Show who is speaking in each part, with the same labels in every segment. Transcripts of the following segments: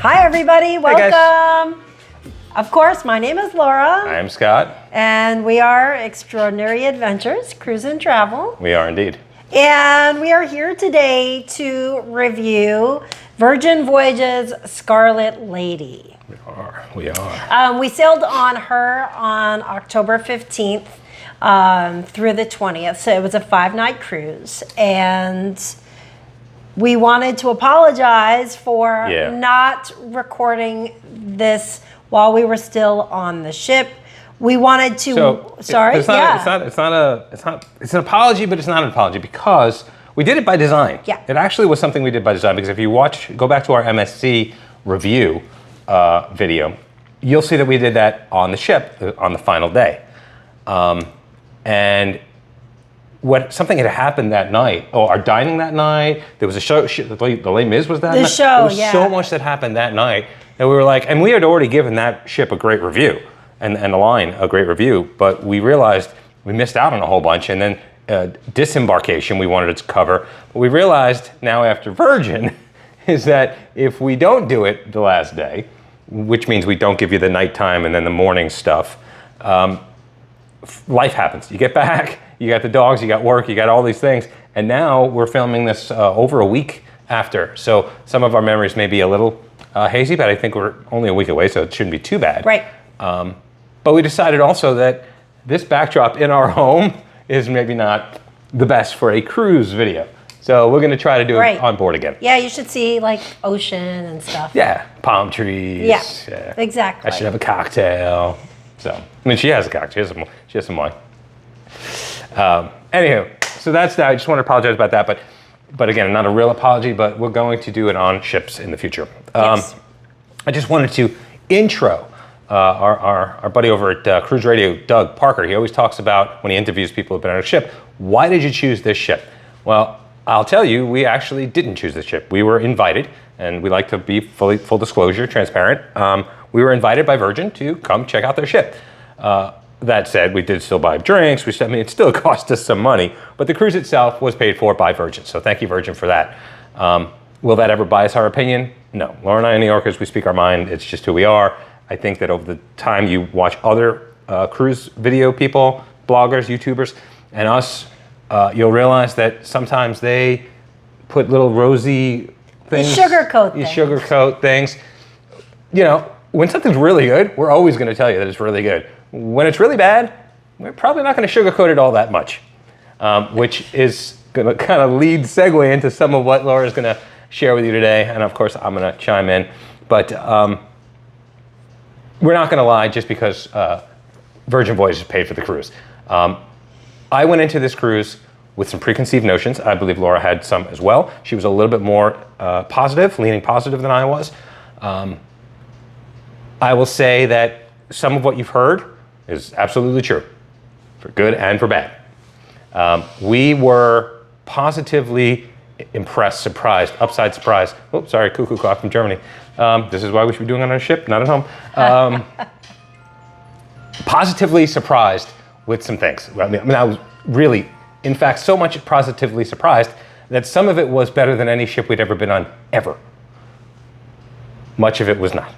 Speaker 1: Hi, everybody. Welcome. Of course, my name is Laura.
Speaker 2: I am Scott.
Speaker 1: And we are Extraordinary Adventures, Cruise and Travel.
Speaker 2: We are indeed.
Speaker 1: And we are here today to review Virgin Voyages Scarlet Lady.
Speaker 2: We are.
Speaker 1: We sailed on her on October 15th through the 20th. So it was a 5-night cruise. And we wanted to apologize for not recording this while we were still on the ship. We wanted to. It's an apology, but it's not an apology because we did it by design. Yeah.
Speaker 2: It actually was something we did by design because if you go back to our MSC review video, you'll see that we did that on the ship on the final day, and something had happened that night. Oh, our dining that night. There was a show. The Les Mis was that night. There was so much that happened that night that we were like, and we had already given that ship a great review and the line a great review, but we realized we missed out on a whole bunch. And then disembarkation we wanted to cover. But we realized now after Virgin is that if we don't do it the last day, which means we don't give you the nighttime and then the morning stuff, life happens. You get back, you got the dogs, you got work, you got all these things. And now we're filming this over a week after. So some of our memories may be a little hazy, but I think we're only a week away, so it shouldn't be too bad.
Speaker 1: Right.
Speaker 2: But we decided also that this backdrop in our home is maybe not the best for a cruise video. So we're going to try to do it on board again.
Speaker 1: Yeah, you should see like ocean and stuff.
Speaker 2: Yeah, palm trees.
Speaker 1: Yeah, exactly.
Speaker 2: I should have a cocktail. So, I mean, she has a cocktail. She has some wine. Anywho, so that's that. I just want to apologize about that. But again, not a real apology, but we're going to do it on ships in the future.
Speaker 1: Yes.
Speaker 2: I just wanted to intro our buddy over at Cruise Radio, Doug Parker. He always talks about when he interviews people who've been on a ship, why did you choose this ship? Well, I'll tell you, we actually didn't choose this ship. We were invited, and we like to be full disclosure, transparent. We were invited by Virgin to come check out their ship. That said, we did still buy drinks. It still cost us some money, but the cruise itself was paid for by Virgin. So thank you, Virgin, for that. Will that ever bias our opinion? No. Laura and I are New Yorkers. We speak our mind. It's just who we are. I think that over the time you watch other cruise video people, bloggers, YouTubers, and us, you'll realize that sometimes they put little rosy things.
Speaker 1: You sugarcoat
Speaker 2: things. You know, when something's really good, we're always going to tell you that it's really good. When it's really bad, we're probably not going to sugarcoat it all that much, which is going to kind of segue into some of what Laura's going to share with you today. And of course, I'm going to chime in. But we're not going to lie just because Virgin Voyages paid for the cruise. I went into this cruise with some preconceived notions. I believe Laura had some as well. She was a little bit more leaning positive than I was. I will say that some of what you've heard is absolutely true, for good and for bad. We were positively impressed, surprised, upside surprised. Oh, sorry, cuckoo clock from Germany. This is why we should be doing it on a ship, not at home. Positively surprised with some things. I was really, in fact, so much positively surprised that some of it was better than any ship we'd ever been on, ever. Much of it was not.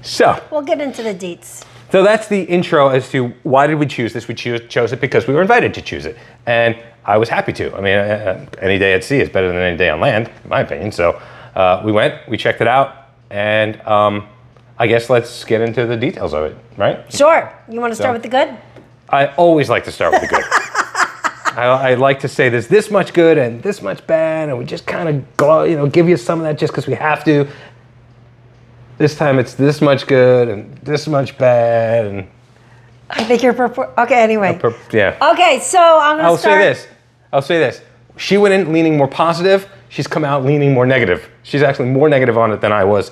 Speaker 2: So
Speaker 1: we'll get into the deets.
Speaker 2: So that's the intro as to why did we choose this. We chose it because we were invited to choose it. And I was happy to. I mean, any day at sea is better than any day on land, in my opinion. So we went, we checked it out, and I guess let's get into the details of it, right?
Speaker 1: Sure. You want to start with the good?
Speaker 2: I always like to start with the good. I like to say there's this much good and this much bad, and we just kind of go, give you some of that just because we have to. This time it's this much good and this much bad, and
Speaker 1: I think you're okay. Anyway,
Speaker 2: yeah.
Speaker 1: Okay, so I'll
Speaker 2: say this. She went in leaning more positive. She's come out leaning more negative. She's actually more negative on it than I was.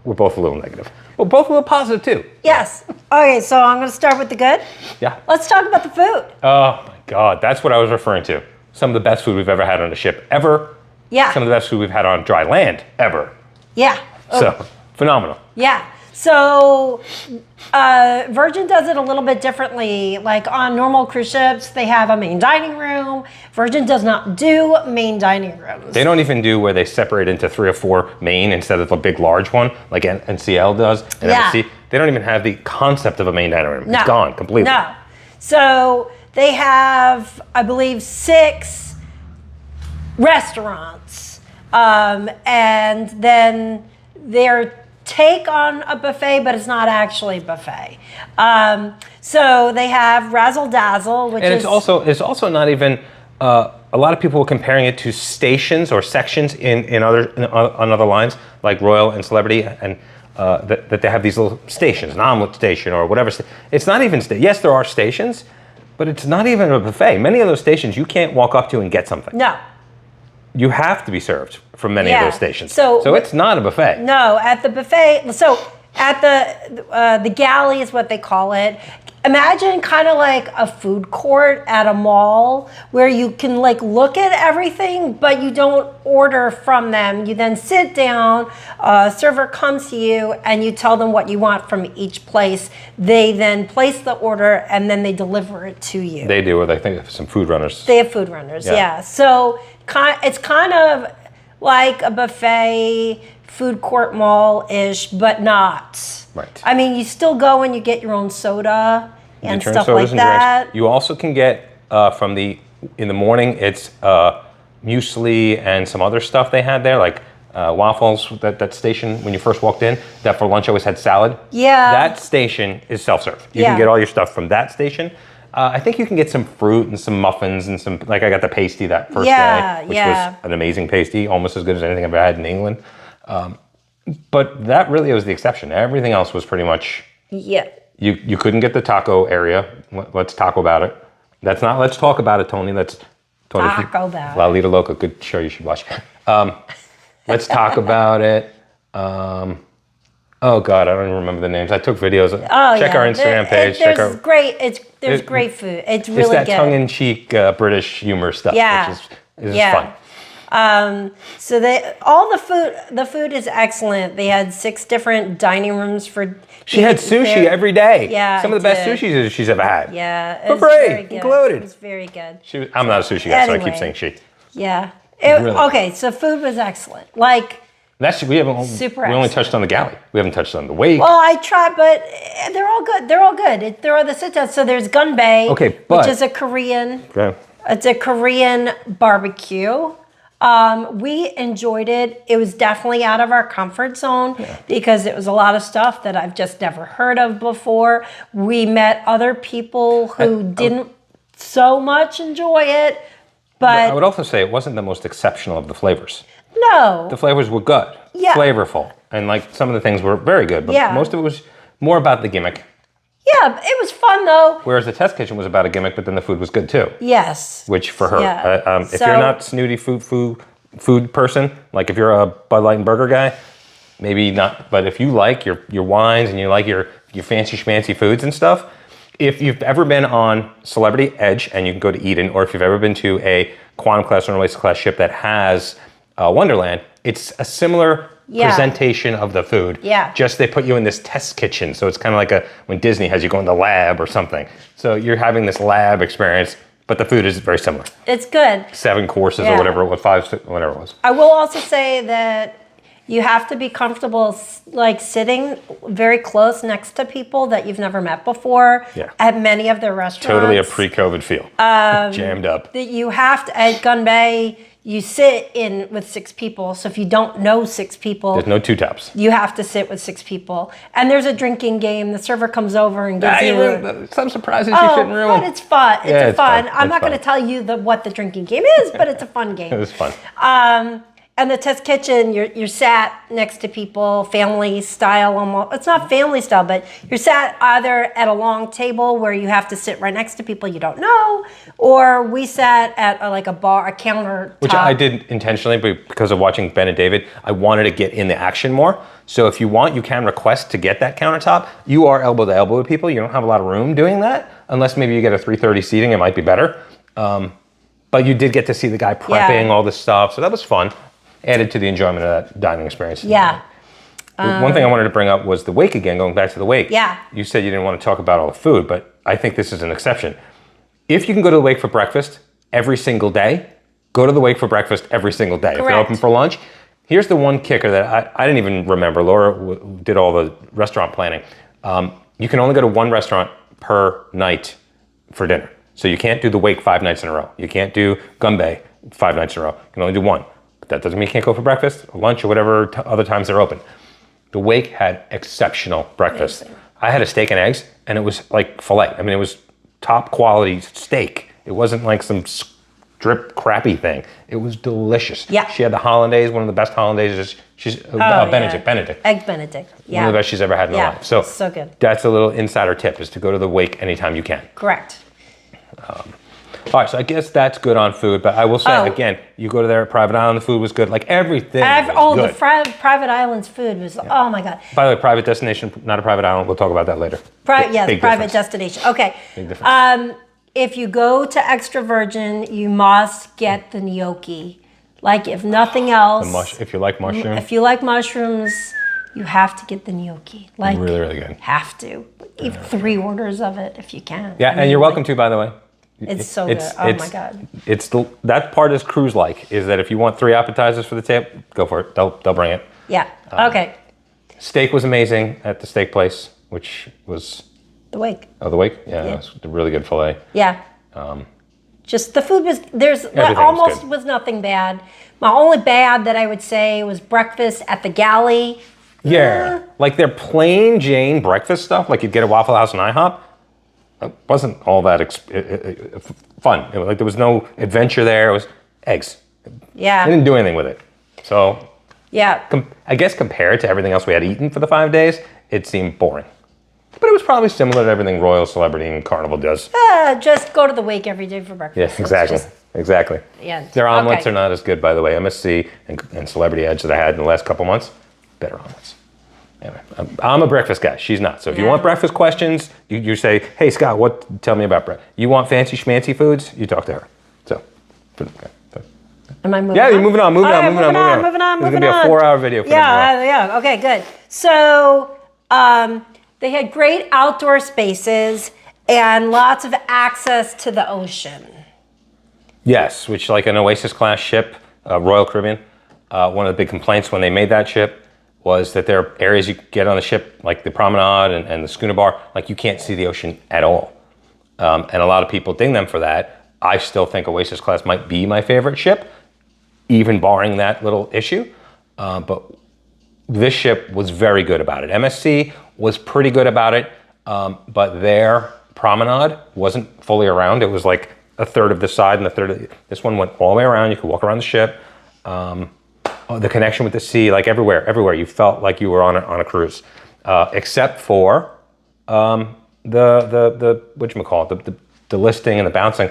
Speaker 2: We're both a little negative. We're both a little positive too.
Speaker 1: Yes. Okay, so I'm going to start with the good.
Speaker 2: Yeah.
Speaker 1: Let's talk about the food.
Speaker 2: Oh my God, that's what I was referring to. Some of the best food we've ever had on a ship ever.
Speaker 1: Yeah.
Speaker 2: Some of the best food we've had on dry land ever.
Speaker 1: Yeah.
Speaker 2: So phenomenal.
Speaker 1: Yeah. So Virgin does it a little bit differently. Like on normal cruise ships, they have a main dining room. Virgin does not do main dining rooms.
Speaker 2: They don't even do where they separate into 3 or 4 main instead of a big large one like NCL does and MSC. They don't even have the concept of a main dining room.
Speaker 1: No.
Speaker 2: It's gone completely.
Speaker 1: No. So they have, I believe, 6 restaurants. And then their take on a buffet, but it's not actually a buffet. So they have Razzle Dazzle, which
Speaker 2: and
Speaker 1: is...
Speaker 2: it's also not even... a lot of people are comparing it to stations or sections on other lines, like Royal and Celebrity, and that they have these little stations, an omelet station or whatever. It's not even... Yes, there are stations, but it's not even a buffet. Many of those stations, you can't walk up to and get something.
Speaker 1: No.
Speaker 2: You have to be served from many of those stations.
Speaker 1: So
Speaker 2: it's not a buffet.
Speaker 1: No, at the buffet, so at the galley is what they call it. Imagine kind of like a food court at a mall where you can like look at everything, but you don't order from them. You then sit down, a server comes to you and you tell them what you want from each place. They then place the order and then they deliver it to you.
Speaker 2: They do, or they think some food runners.
Speaker 1: They have food runners, yeah. So it's kind of like a buffet, food court mall-ish, but not.
Speaker 2: Right.
Speaker 1: I mean, you still go and you get your own soda and stuff
Speaker 2: sodas
Speaker 1: like
Speaker 2: and
Speaker 1: that.
Speaker 2: Drinks. You also can get in the morning, it's muesli and some other stuff they had there, like waffles, that station when you first walked in, that for lunch always had salad.
Speaker 1: Yeah.
Speaker 2: That station is self-serve. You can get all your stuff from that station. I think you can get some fruit and some muffins and some, like I got the pasty that first day, which was an amazing pasty, almost as good as anything I've ever had in England. But that really was the exception. Everything else was pretty much...
Speaker 1: Yeah.
Speaker 2: You couldn't get the taco area. Let's talk about it. That's not let's talk about it, Tony. Tony,
Speaker 1: Taco about
Speaker 2: La Lita Loca, good show you should watch. Let's talk about it. Oh God, I don't even remember the names. I took videos. Check our Instagram page.
Speaker 1: There's great food. It's really good.
Speaker 2: It's that tongue-in-cheek British humor stuff, which is fun.
Speaker 1: So the food is excellent. They had 6 different dining rooms for.
Speaker 2: She had sushi every day.
Speaker 1: Yeah,
Speaker 2: some of the best sushi she's ever had.
Speaker 1: Yeah,
Speaker 2: for free, included.
Speaker 1: It was very good.
Speaker 2: I'm not a sushi guy, so I keep saying she.
Speaker 1: Yeah.
Speaker 2: Really.
Speaker 1: Okay, so food was excellent. Like.
Speaker 2: We only touched on the galley. We haven't touched on the wake.
Speaker 1: Well, I tried, but they're all good. They're all good. There are the sit-downs. So there's Gunbae, which is a Korean. Okay. It's a Korean barbecue. We enjoyed it. It was definitely out of our comfort zone because it was a lot of stuff that I've just never heard of before. We met other people who didn't so much enjoy it, but
Speaker 2: I would also say it wasn't the most exceptional of the flavors.
Speaker 1: No.
Speaker 2: The flavors were good, flavorful, and like some of the things were very good, but most of it was more about the gimmick.
Speaker 1: Yeah, it was fun though.
Speaker 2: Whereas the test kitchen was about a gimmick, but then the food was good too.
Speaker 1: Yes.
Speaker 2: Which for her, if you're not snooty food person, like if you're a Bud Light and burger guy, maybe not. But if you like your wines and you like your fancy schmancy foods and stuff, if you've ever been on Celebrity Edge and you can go to Eden, or if you've ever been to a Quantum Class or Oasis Class ship that has Wonderland, it's a similar presentation of the food.
Speaker 1: Yeah.
Speaker 2: Just they put you in this test kitchen. So it's kind of like when Disney has you go in the lab or something. So you're having this lab experience, but the food is very similar.
Speaker 1: It's good.
Speaker 2: 7 courses or whatever it was, 5, whatever it was.
Speaker 1: I will also say that you have to be comfortable like sitting very close next to people that you've never met before at many of their restaurants.
Speaker 2: Totally a pre-COVID feel. Jammed up.
Speaker 1: That you have to, at Gunbae, you sit in with 6 people. So if you don't know 6 people,
Speaker 2: there's no 2 tops.
Speaker 1: You have to sit with 6 people. And there's a drinking game. The server comes over and gives you
Speaker 2: some surprises you shouldn't ruin.
Speaker 1: But it's fun. It's fun. I'm not
Speaker 2: fun.
Speaker 1: going to tell you what the drinking game is, but it's a fun game.
Speaker 2: It was fun.
Speaker 1: And the test kitchen, you're sat next to people, family style almost. It's not family style, but you're sat either at a long table where you have to sit right next to people you don't know, or we sat at a bar, a counter.
Speaker 2: Which I did intentionally because of watching Ben and David. I wanted to get in the action more. So if you want, you can request to get that countertop. You are elbow to elbow with people. You don't have a lot of room doing that, unless maybe you get a 330 seating. It might be better. But you did get to see the guy prepping all this stuff, so that was fun. Added to the enjoyment of that dining experience.
Speaker 1: Yeah.
Speaker 2: One thing I wanted to bring up was the wake again, going back to the wake.
Speaker 1: Yeah.
Speaker 2: You said you didn't want to talk about all the food, but I think this is an exception. If you can go to the wake for breakfast every single day, go to the wake for breakfast every single day. If they're open for lunch, here's the one kicker that I didn't even remember. Laura did all the restaurant planning. You can only go to one restaurant per night for dinner. So you can't do the wake 5 nights in a row. You can't do Gumbay 5 nights in a row. You can only do one. But that doesn't mean you can't go for breakfast or lunch or whatever other times they're open. The wake had exceptional breakfast. Amazing. I had a steak and eggs, and it was like filet. I mean, it was top quality steak. It wasn't like some strip crappy thing. It was delicious.
Speaker 1: Yeah.
Speaker 2: She had the hollandaise, one of the best hollandaises. Benedict.
Speaker 1: Egg Benedict. Yeah.
Speaker 2: One of the best she's ever had in her life.
Speaker 1: So good.
Speaker 2: That's a little insider tip, is to go to the wake anytime you can.
Speaker 1: Correct.
Speaker 2: All right, so I guess that's good on food, but I will say, again, you go to their private island, the food was good. Like everything was good.
Speaker 1: The private island's food was, oh my God.
Speaker 2: By the way, private destination, not a private island. We'll talk about that later.
Speaker 1: Yes, private destination. Okay.
Speaker 2: Big difference.
Speaker 1: If you go to Extra Virgin, you must get the gnocchi. Like if nothing else.
Speaker 2: If you like mushrooms.
Speaker 1: If you like mushrooms, you have to get the gnocchi. Like
Speaker 2: really, really good.
Speaker 1: Have to. Eat 3 orders of it if you can.
Speaker 2: Yeah, and you're welcome to, by the way.
Speaker 1: It's so good. Oh my God.
Speaker 2: That part is cruise-like, is that if you want 3 appetizers for the table, go for it. They'll bring it.
Speaker 1: Yeah. Okay.
Speaker 2: Steak was amazing at the steak place, which was
Speaker 1: the wake.
Speaker 2: Oh, the wake? Yeah, it was a really good filet.
Speaker 1: Yeah. Just the food was was nothing bad. My only bad that I would say was breakfast at the galley.
Speaker 2: Yeah, like their plain Jane breakfast stuff, like you'd get at Waffle House and IHOP. It wasn't all that fun. It was like there was no adventure there. It was eggs.
Speaker 1: Yeah.
Speaker 2: They didn't do anything with it. So
Speaker 1: yeah,
Speaker 2: I guess compared to everything else we had eaten for the 5 days, it seemed boring. But it was probably similar to everything Royal, Celebrity, and Carnival does.
Speaker 1: Just go to the wake every day for breakfast.
Speaker 2: Yeah, exactly.
Speaker 1: Yeah.
Speaker 2: Their omelets are not as good, by the way. MSC and Celebrity Edge that I had in the last couple months, better omelets. Anyway, I'm a breakfast guy. She's not. So if you want breakfast questions, you say, hey, Scott, tell me about breakfast. You want fancy schmancy foods? You talk to her. So, okay.
Speaker 1: Am I moving on?
Speaker 2: Yeah, you're moving on.
Speaker 1: Moving on.
Speaker 2: It's going to be a 4-hour video for
Speaker 1: Yeah, okay, good. So, they had great outdoor spaces and lots of access to the ocean.
Speaker 2: Yes, which like an Oasis class ship, Royal Caribbean, one of the big complaints when they made that ship was that there are areas you get on the ship, like the promenade and the schooner bar, like you can't see the ocean at all. And a lot of people ding them for that. I still think Oasis class might be my favorite ship, even barring that little issue. But this ship was very good about it. MSC was pretty good about it, but their promenade wasn't fully around. It was like a third of this side and a third of this one went all the way around. You could walk around the ship. The connection with the sea, like everywhere, you felt like you were on a cruise, except for the whatchamacallit, the listing and the bouncing.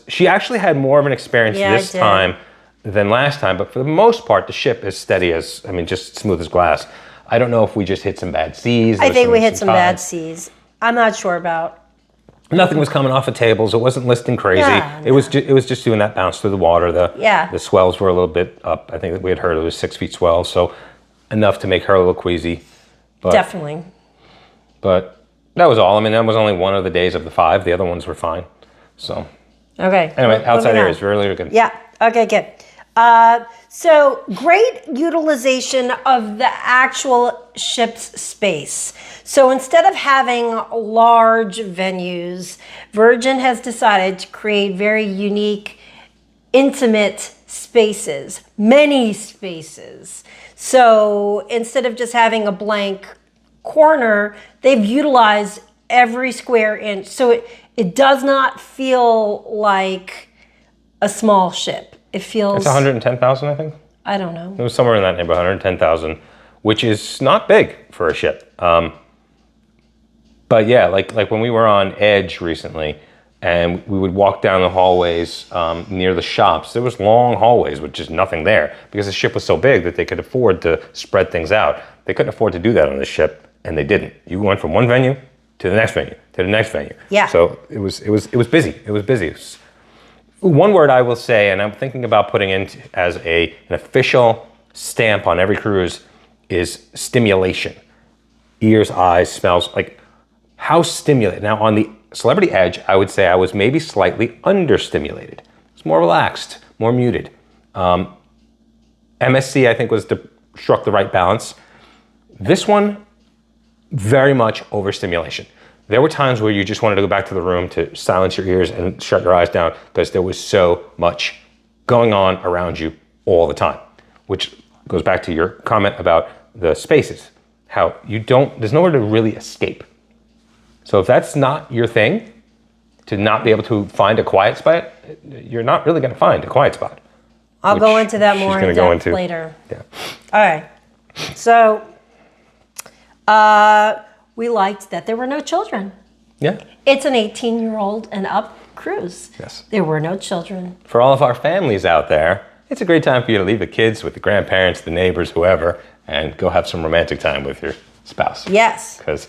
Speaker 2: She actually had more of an experience this time than last time, but for the most part, the ship is steady just smooth as glass. I don't know if we just hit some bad seas.
Speaker 1: I think we hit some bad seas. I'm not sure about.
Speaker 2: Nothing was coming off of tables. It wasn't listing crazy. It was just doing that bounce through the water. The swells were a little bit up. I think that we had heard it was 6 feet swells, so enough to make her a little queasy. But,
Speaker 1: definitely.
Speaker 2: But that was all. I mean, that was only one of the days of the 5. The other ones were fine. So.
Speaker 1: Okay.
Speaker 2: Anyway, outside areas really good.
Speaker 1: Yeah. Okay. Good. So great utilization of the actual ship's space. So instead of having large venues, Virgin has decided to create very unique, intimate spaces, many spaces. So instead of just having a blank corner, they've utilized every square inch. So it does not feel like a small ship. It feels...
Speaker 2: It's 110,000, I think.
Speaker 1: I don't know.
Speaker 2: It was somewhere in that neighborhood, 110,000, which is not big for a ship. But yeah, like when we were on Edge recently, and we would walk down the hallways near the shops. There was long hallways with just nothing there because the ship was so big that they could afford to spread things out. They couldn't afford to do that on this ship, and they didn't. You went from one venue to the next venue to the next venue.
Speaker 1: Yeah.
Speaker 2: So it was busy. It was busy. One word I will say, and I'm thinking about putting in as an official stamp on every cruise, is stimulation. Ears, eyes, smells, like how stimulated. Now on the Celebrity Edge, I would say I was maybe slightly understimulated. It's more relaxed, more muted. MSC, I think, struck the right balance. This one, very much overstimulation. There were times where you just wanted to go back to the room to silence your ears and shut your eyes down because there was so much going on around you all the time, which goes back to your comment about the spaces, how there's nowhere to really escape. So if that's not your thing, to not be able to find a quiet spot, you're not really going to find a quiet spot.
Speaker 1: I'll go into that more in depth later.
Speaker 2: Yeah.
Speaker 1: All right. So we liked that there were no children.
Speaker 2: Yeah.
Speaker 1: It's an 18-year-old and up cruise.
Speaker 2: Yes.
Speaker 1: There were no children.
Speaker 2: For all of our families out there, it's a great time for you to leave the kids with the grandparents, the neighbors, whoever, and go have some romantic time with your spouse.
Speaker 1: Yes.
Speaker 2: Because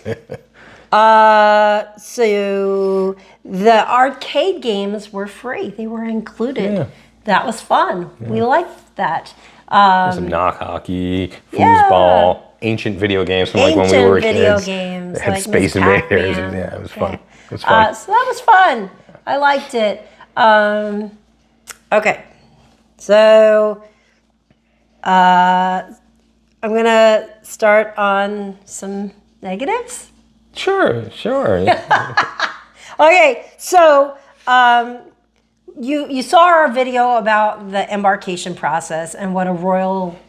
Speaker 1: so the arcade games were free. They were included. Yeah. That was fun. Yeah. We liked that.
Speaker 2: Some knock hockey, foosball, ancient video games from like when we were kids.
Speaker 1: Games.
Speaker 2: They had
Speaker 1: like
Speaker 2: Space Invaders. And, yeah, it was fun. It was
Speaker 1: fun. So that was fun. I liked it. Okay. So I'm going to start on some negatives.
Speaker 2: Sure.
Speaker 1: Okay, so you saw our video about the embarkation process and what a royal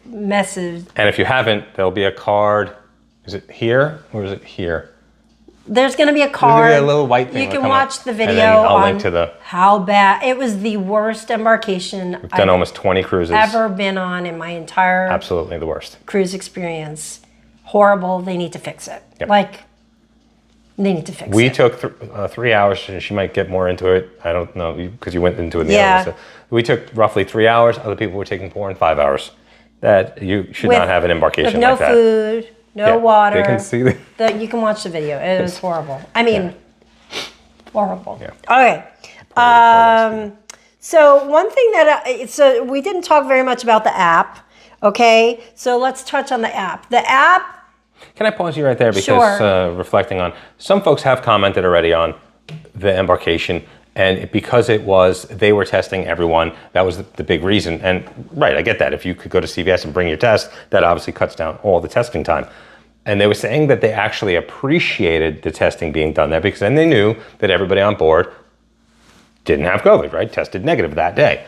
Speaker 1: message.
Speaker 2: And if you haven't, there'll be a card. Is it here or is it here?
Speaker 1: There's going to be a card.
Speaker 2: There's gonna be a little white thing.
Speaker 1: You can watch the video
Speaker 2: I'll
Speaker 1: on
Speaker 2: link to
Speaker 1: how bad. It was the worst embarkation
Speaker 2: We've done almost 20 cruises.
Speaker 1: Ever been on in my entire
Speaker 2: absolutely the worst
Speaker 1: cruise experience. Horrible. They need to fix it.
Speaker 2: Yep.
Speaker 1: They need to fix it.
Speaker 2: We took 3 hours. She might get more into it. I don't know because you went into it. So we took roughly 3 hours. Other people were taking 4 and 5 hours. That you should not have an embarkation like that.
Speaker 1: No food, no water.
Speaker 2: They can see
Speaker 1: you can watch the video. It was horrible. I mean, horrible.
Speaker 2: Yeah.
Speaker 1: Okay. So one thing so we didn't talk very much about the app. Okay. So let's touch on the app. The app.
Speaker 2: Can I pause you right there because reflecting on some folks have commented already on the embarkation. And because they were testing everyone, that was the big reason. And right, I get that. If you could go to CVS and bring your test, that obviously cuts down all the testing time. And they were saying that they actually appreciated the testing being done there because then they knew that everybody on board didn't have COVID, right? Tested negative that day.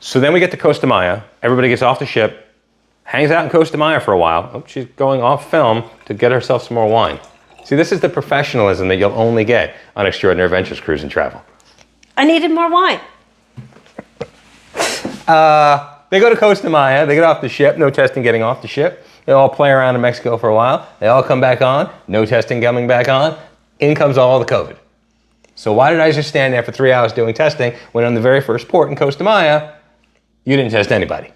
Speaker 2: So then we get to Costa Maya. Everybody gets off the ship, hangs out in Costa Maya for a while. Oh, she's going off film to get herself some more wine. See, this is the professionalism that you'll only get on Extraordinary Adventures Cruise and Travel.
Speaker 1: I needed more wine.
Speaker 2: They go to Costa Maya. They get off the ship. No testing getting off the ship. They all play around in Mexico for a while. They all come back on. No testing coming back on. In comes all the COVID. So why did I just stand there for 3 hours doing testing when on the very first port in Costa Maya, you didn't test anybody?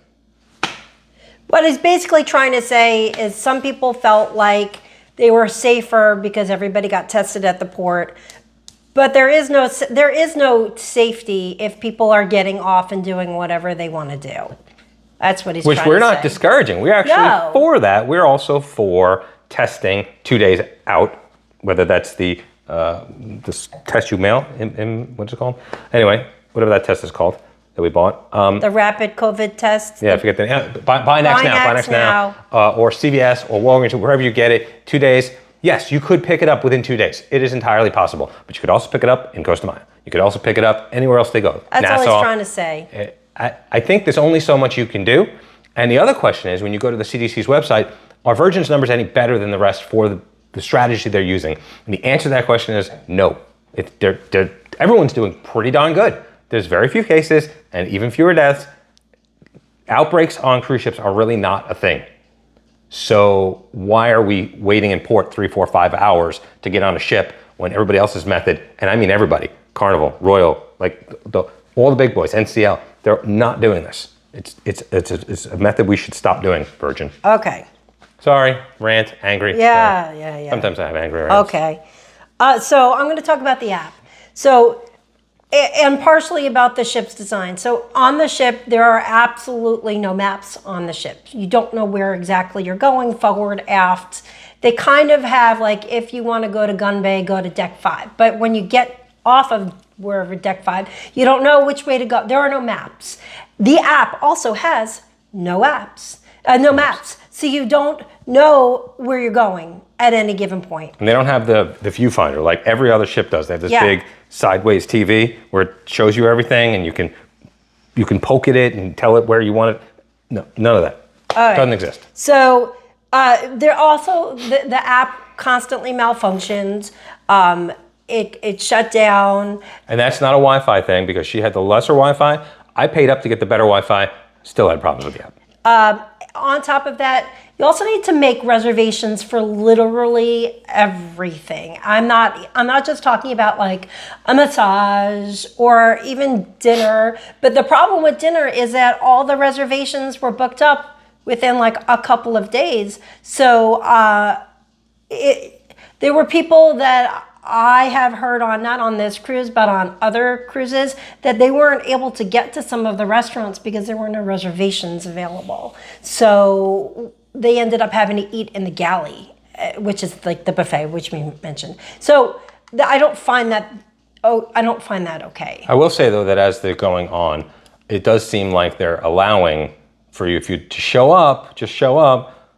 Speaker 1: What he's basically trying to say is some people felt like they were safer because everybody got tested at the port. But there is no safety if people are getting off and doing whatever they want to do. That's what he's trying to say.
Speaker 2: Which we're not discouraging. We're actually for that. We're also for testing 2 days out, whether that's the test you mail, what's it called? Anyway, whatever that test is called that we bought.
Speaker 1: The rapid COVID test.
Speaker 2: Yeah, I forget the name. Buy next now. Or CVS or Walgreens or wherever you get it. 2 days. Yes, you could pick it up within 2 days. It is entirely possible. But you could also pick it up in Costa Maya. You could also pick it up anywhere else they go.
Speaker 1: That's all he's trying to say.
Speaker 2: I think there's only so much you can do. And the other question is, when you go to the CDC's website, are Virgin's numbers any better than the rest for the strategy they're using? And the answer to that question is no. Everyone's doing pretty darn good. There's very few cases and even fewer deaths. Outbreaks on cruise ships are really not a thing. So why are we waiting in port 3, 4, 5 hours to get on a ship when everybody else's method, and I mean everybody, Carnival, Royal, like all the big boys, NCL, they're not doing this. It's a method we should stop doing, Virgin.
Speaker 1: Okay.
Speaker 2: Sorry, rant, angry.
Speaker 1: Yeah.
Speaker 2: Sometimes I have angry rants.
Speaker 1: Okay. So I'm going to talk about the app. So And partially about the ship's design. So on the ship, there are absolutely no maps on the ship. You don't know where exactly you're going, forward, aft. They kind of have like, if you want to go to gun bay, go to deck 5. But when you get off of wherever deck 5, you don't know which way to go. There are no maps. The app also has no maps. So you don't know where you're going at any given point.
Speaker 2: And they don't have the viewfinder like every other ship does. They have this big sideways TV where it shows you everything, and you can poke at it and tell it where you want it. No, none of that. Doesn't exist.
Speaker 1: So there also the app constantly malfunctions. It shut down.
Speaker 2: And that's not a Wi-Fi thing, because she had the lesser Wi-Fi. I paid up to get the better Wi-Fi. Still had problems with the app.
Speaker 1: On top of that, you also need to make reservations for literally everything. I'm not just talking about like a massage or even dinner, but the problem with dinner is that all the reservations were booked up within like a couple of days. So there were people that I have heard on, not on this cruise, but on other cruises, that they weren't able to get to some of the restaurants because there were no reservations available. So they ended up having to eat in the galley, which is like the buffet, which we mentioned. So I don't find that okay.
Speaker 2: I will say though that as they're going on, it does seem like they're allowing for you, if you to show up, just show up.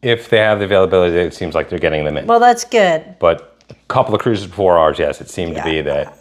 Speaker 2: If they have the availability, it seems like they're getting them in.
Speaker 1: Well, that's good.
Speaker 2: But a couple of cruises before ours, yes, it seemed to be that.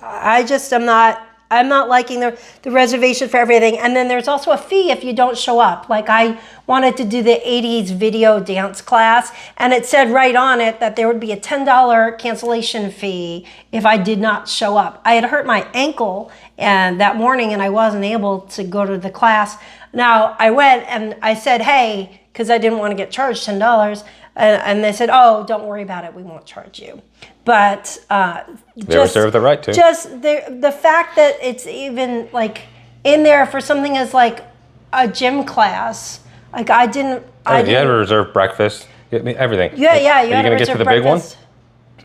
Speaker 1: I'm not liking the reservation for everything. And then there's also a fee if you don't show up. Like I wanted to do the 80s video dance class, and it said right on it that there would be a $10 cancellation fee if I did not show up. I had hurt my ankle and that morning, and I wasn't able to go to the class. Now I went and I said, hey, because I didn't want to get charged $10. And they said, oh, don't worry about it. We won't charge you. But
Speaker 2: they reserve the right to.
Speaker 1: Just the fact that it's even like in there for something as like a gym class. Like I didn't.
Speaker 2: You had to reserve breakfast. I mean, everything.
Speaker 1: Yeah, yeah.
Speaker 2: Are you going to get to the big one?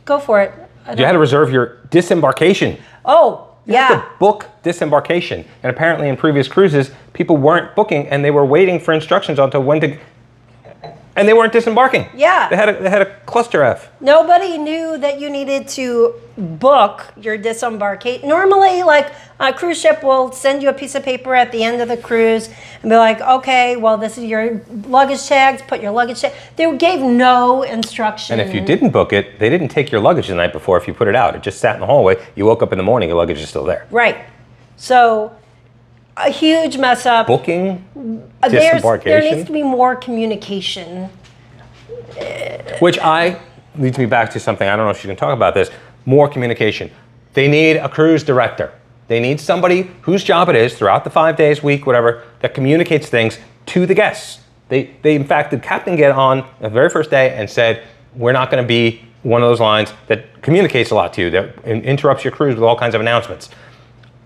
Speaker 1: Go for it.
Speaker 2: You had to reserve your disembarkation.
Speaker 1: Oh,
Speaker 2: You have to book disembarkation. And apparently in previous cruises, people weren't booking, and they were waiting for instructions on to when to. And they weren't disembarking.
Speaker 1: Yeah.
Speaker 2: They had a cluster F.
Speaker 1: Nobody knew that you needed to book your disembarkation. Normally, like a cruise ship will send you a piece of paper at the end of the cruise and be like, okay, well, this is your luggage tags, put your luggage tag. They gave no instruction.
Speaker 2: And if you didn't book it, they didn't take your luggage the night before if you put it out. It just sat in the hallway. You woke up in the morning, your luggage is still there.
Speaker 1: Right. So a huge mess up.
Speaker 2: Booking disembarkation.
Speaker 1: There needs to be more communication.
Speaker 2: Which leads me back to something, I don't know if you can talk about this, more communication. They need a cruise director. They need somebody whose job it is throughout the 5 days, week, whatever, that communicates things to the guests. They in fact, the captain get on the very first day and said, we're not going to be one of those lines that communicates a lot to you, that interrupts your cruise with all kinds of announcements.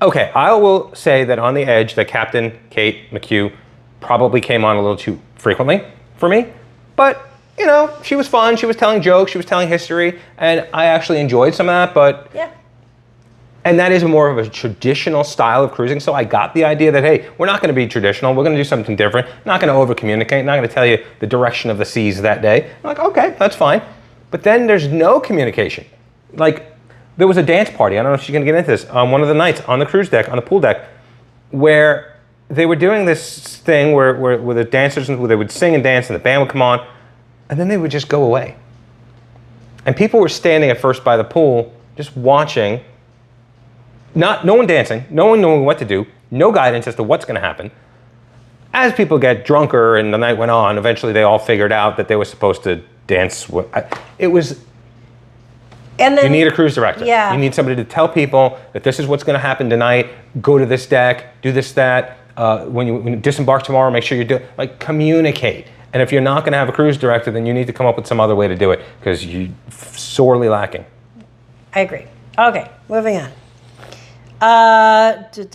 Speaker 2: Okay, I will say that on the edge, that Captain Kate McHugh probably came on a little too frequently for me, but you know, she was fun, she was telling jokes, she was telling history, and I actually enjoyed some of that, but
Speaker 1: yeah.
Speaker 2: And that is more of a traditional style of cruising, so I got the idea that, hey, we're not going to be traditional, we're going to do something different, not going to over-communicate, not going to tell you the direction of the seas that day. I'm like, okay, that's fine. But then there's no communication. Like, there was a dance party, I don't know if she's going to get into this, on one of the nights on the cruise deck, on the pool deck, where they were doing this thing where the dancers, they would sing and dance and the band would come on, and then they would just go away. And people were standing at first by the pool, just watching, no one dancing, no one knowing what to do, no guidance as to what's going to happen. As people get drunker and the night went on, eventually they all figured out that they were supposed to dance. It was... And then, you need a cruise director.
Speaker 1: Yeah.
Speaker 2: You need somebody to tell people that this is what's going to happen tonight. Go to this deck, do this, that. When you disembark tomorrow, make sure you do it. Like, communicate. And if you're not going to have a cruise director, then you need to come up with some other way to do it, because you're sorely lacking.
Speaker 1: I agree. Okay, moving on.
Speaker 2: And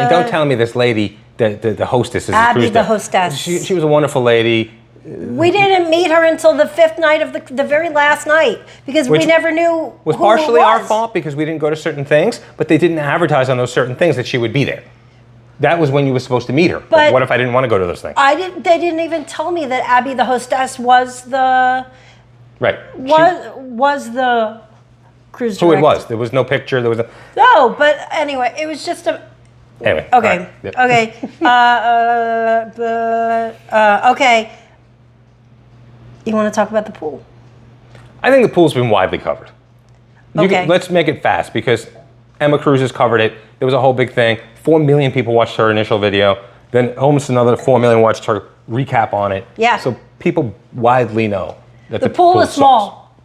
Speaker 2: don't tell me this lady, the hostess, is
Speaker 1: Abby,
Speaker 2: a cruise
Speaker 1: the hostess.
Speaker 2: She was a wonderful lady.
Speaker 1: We didn't meet her until the 5th night of the very last night because we never knew
Speaker 2: was
Speaker 1: who
Speaker 2: partially
Speaker 1: it
Speaker 2: our
Speaker 1: was.
Speaker 2: fault because we didn't go to certain things, but they didn't advertise on those certain things that she would be there. That was when you were supposed to meet her. But what if I didn't want to go to those things?
Speaker 1: They didn't even tell me that Abby, the hostess, was the was the cruise director.
Speaker 2: Who it was? There was no picture. There was a
Speaker 1: No, but anyway, it was just a.
Speaker 2: Anyway.
Speaker 1: Okay.
Speaker 2: Right. Yep.
Speaker 1: Okay. Okay. You want to talk about the pool?
Speaker 2: I think the pool's been widely covered. Let's make it fast because Emma Cruz has covered it. There was a whole big thing. 4 million people watched her initial video. Then almost another 4 million watched her recap on it.
Speaker 1: Yeah.
Speaker 2: So people widely know that
Speaker 1: the pool is
Speaker 2: sucks.
Speaker 1: small.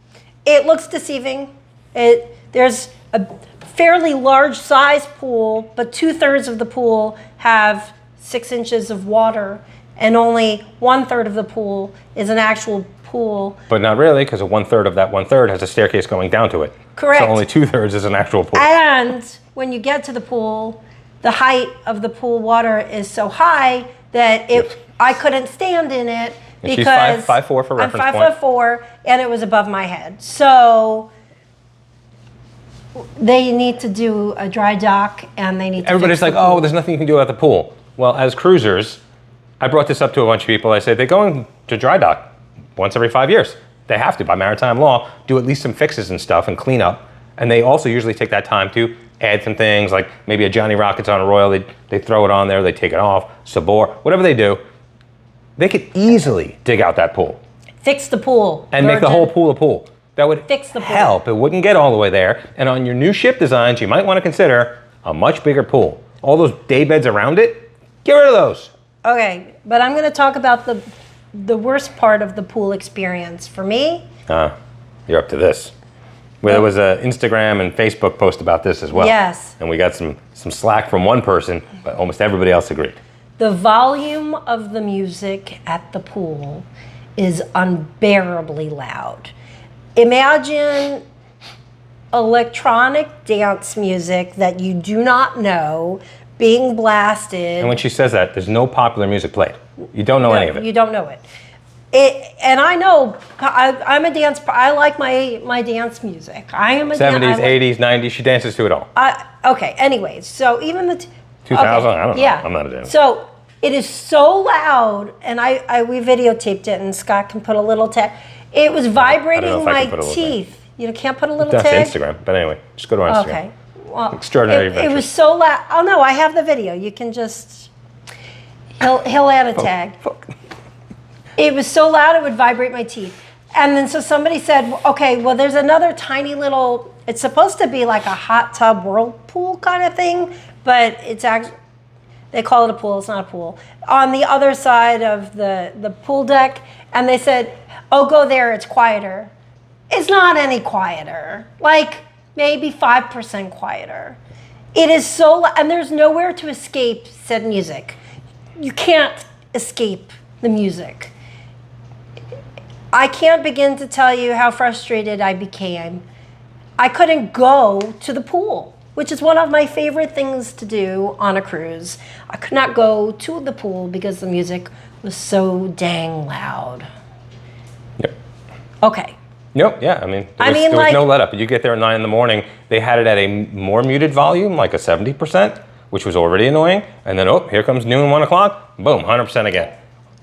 Speaker 1: It looks deceiving. There's a fairly large size pool, but 2/3 of the pool have 6 inches of water, and only 1/3 of the pool is an actual pool.
Speaker 2: But not really, because 1/3 of that 1/3 has a staircase going down to it.
Speaker 1: Correct.
Speaker 2: So only 2/3 is an actual pool.
Speaker 1: And when you get to the pool, the height of the pool water is so high that I couldn't stand in it
Speaker 2: And
Speaker 1: because
Speaker 2: she's 5'4" for reference
Speaker 1: I'm
Speaker 2: point.
Speaker 1: 5'4", and it was above my head. So they need to do a dry dock, and they need to.
Speaker 2: Everybody's
Speaker 1: fix
Speaker 2: like,
Speaker 1: the pool.
Speaker 2: oh, there's nothing you can do about the pool. Well, as cruisers, I brought this up to a bunch of people. I said, they're going to dry dock once every 5 years. They have to, by maritime law, do at least some fixes and stuff and clean up. And they also usually take that time to add some things, like maybe a Johnny Rockets on a Royal, they throw it on there, they take it off, Sabor, whatever they do. They could easily dig out that pool.
Speaker 1: Fix the pool.
Speaker 2: And make the whole pool a pool. That would
Speaker 1: Fix the pool.
Speaker 2: help. It wouldn't get all the way there. And on your new ship designs, you might want to consider a much bigger pool. All those day beds around it, get rid of those.
Speaker 1: Okay, but I'm going to talk about the worst part of the pool experience for me.
Speaker 2: You're up to this. Well, there was an Instagram and Facebook post about this as well.
Speaker 1: Yes.
Speaker 2: And we got some slack from one person, but almost everybody else agreed.
Speaker 1: The volume of the music at the pool is unbearably loud. Imagine electronic dance music that you do not know being blasted.
Speaker 2: And when she says that, there's no popular music played. You don't know any of it.
Speaker 1: You don't know it. And I know I'm a dance. I like my dance music. I am a
Speaker 2: 70s, 80s, 90s. She dances to it all.
Speaker 1: Okay. Anyways, so even the
Speaker 2: 2000.
Speaker 1: okay,
Speaker 2: I don't know.
Speaker 1: yeah.
Speaker 2: I'm not a dancer.
Speaker 1: So it is so loud, and we videotaped it, and Scott can put a little tag. It was vibrating my teeth. You can't put a little tag.
Speaker 2: That's Instagram. But anyway, just go to our Instagram.
Speaker 1: Okay. Well,
Speaker 2: Extraordinary
Speaker 1: it
Speaker 2: Adventures.
Speaker 1: was so loud. Oh no, I have the video. You can just he'll add a tag. It was so loud it would vibrate my teeth. And then so somebody said, okay, well there's another tiny little, it's supposed to be like a hot tub whirlpool kind of thing, but it's actually, they call it a pool, it's not a pool, on the other side of the pool deck. And they said, oh, go there, it's quieter. It's not any quieter, like maybe 5% quieter. It is so, and there's nowhere to escape said music. You can't escape the music. I can't begin to tell you how frustrated I became. I couldn't go to the pool, which is one of my favorite things to do on a cruise. I could not go to the pool because the music was so dang loud.
Speaker 2: Yep.
Speaker 1: Okay.
Speaker 2: Nope, yeah, I mean, there was no let up. You get there at 9 in the morning, they had it at a more muted volume, like a 70%, which was already annoying. And then, oh, here comes noon, 1 o'clock, boom, 100% again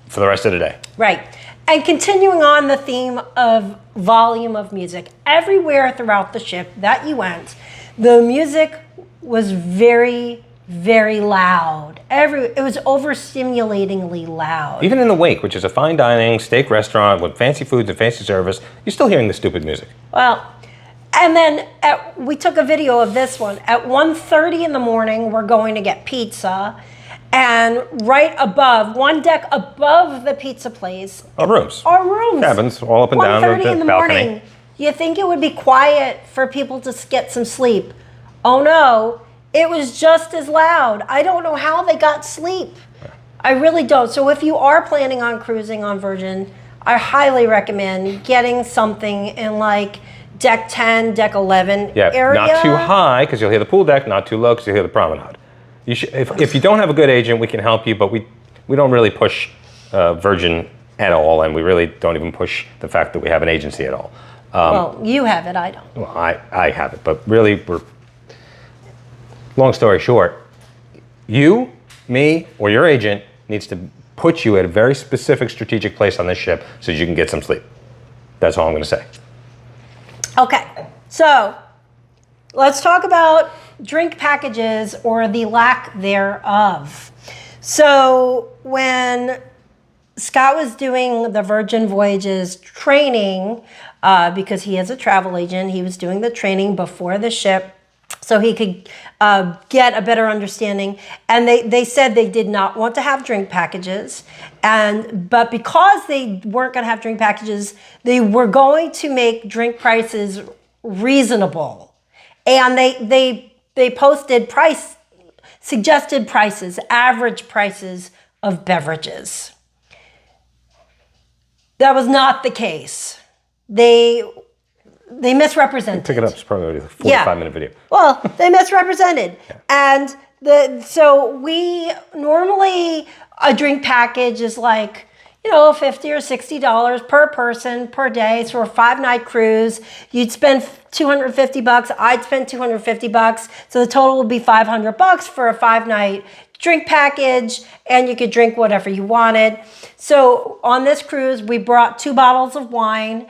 Speaker 2: for the rest of the day.
Speaker 1: Right. And continuing on the theme of volume of music, everywhere throughout the ship that you went, the music was very, very loud. It was overstimulatingly loud.
Speaker 2: Even in the Wake, which is a fine dining steak restaurant with fancy foods and fancy service, you're still hearing the stupid music.
Speaker 1: Well, and then we took a video of this one. At 1:30 in the morning, we're going to get pizza. And right above, one deck above the pizza place,
Speaker 2: Our rooms. Cabins, all up and down the
Speaker 1: 1:30 in the
Speaker 2: balcony.
Speaker 1: morning. You think it would be quiet for people to get some sleep. Oh no, it was just as loud. I don't know how they got sleep. I really don't. So if you are planning on cruising on Virgin, I highly recommend getting something in like deck 10, deck 11 area.
Speaker 2: Not too high, because you'll hear the pool deck, not too low, because you'll hear the promenade. You should, if you don't have a good agent, we can help you, but we don't really push Virgin at all, and we really don't even push the fact that we have an agency at all.
Speaker 1: Well, you have it, I don't.
Speaker 2: Well, I have it, but really, long story short, you, me, or your agent needs to put you at a very specific strategic place on this ship so you can get some sleep. That's all I'm going to say.
Speaker 1: Okay, so let's talk about drink packages or the lack thereof. So when Scott was doing the Virgin Voyages training, because he is a travel agent, he was doing the training before the ship so he could get a better understanding. And they said they did not want to have drink packages. But because they weren't going to have drink packages, they were going to make drink prices reasonable. And they posted suggested prices, average prices of beverages. That was not the case. They misrepresented.
Speaker 2: Pick it up. It's probably a 45-minute video.
Speaker 1: Well, they misrepresented. And so we normally, a drink package is like, $50 or $60 per person per day. So for a 5-night cruise, you'd spend $250. I'd spend $250. So the total would be $500 for a 5-night drink package, and you could drink whatever you wanted. So on this cruise, we brought 2 bottles of wine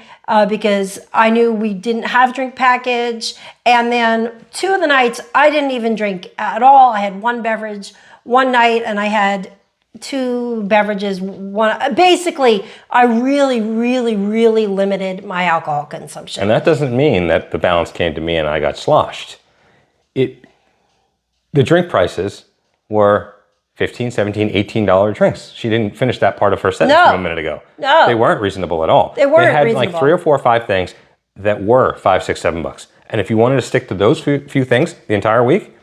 Speaker 1: because I knew we didn't have drink package. And then 2 of the nights, I didn't even drink at all. I had 1 beverage one night, and I had 2 beverages. Basically, I really, really, really limited my alcohol consumption.
Speaker 2: And that doesn't mean that the balance came to me and I got sloshed. The drink prices were $15, $17, $18 drinks. She didn't finish that part of her sentence from a minute ago.
Speaker 1: No.
Speaker 2: They weren't reasonable at all.
Speaker 1: They weren't
Speaker 2: They had
Speaker 1: reasonable.
Speaker 2: like 3 or 4 or 5 things that were $5, $6, $7. And if you wanted to stick to those few things the entire week,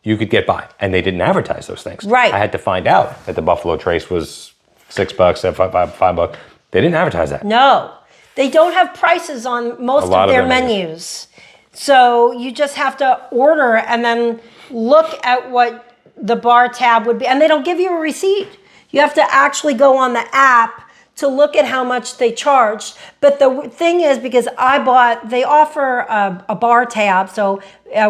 Speaker 2: you could get by. And they didn't advertise those things.
Speaker 1: Right.
Speaker 2: I had to find out that the Buffalo Trace was $6, $5. They didn't advertise that.
Speaker 1: No, they don't have prices on most of their menus. So you just have to order and then look at what the bar tab would be. And they don't give you a receipt. You have to actually go on the app to look at how much they charged. But the thing is, because they offer a bar tab. So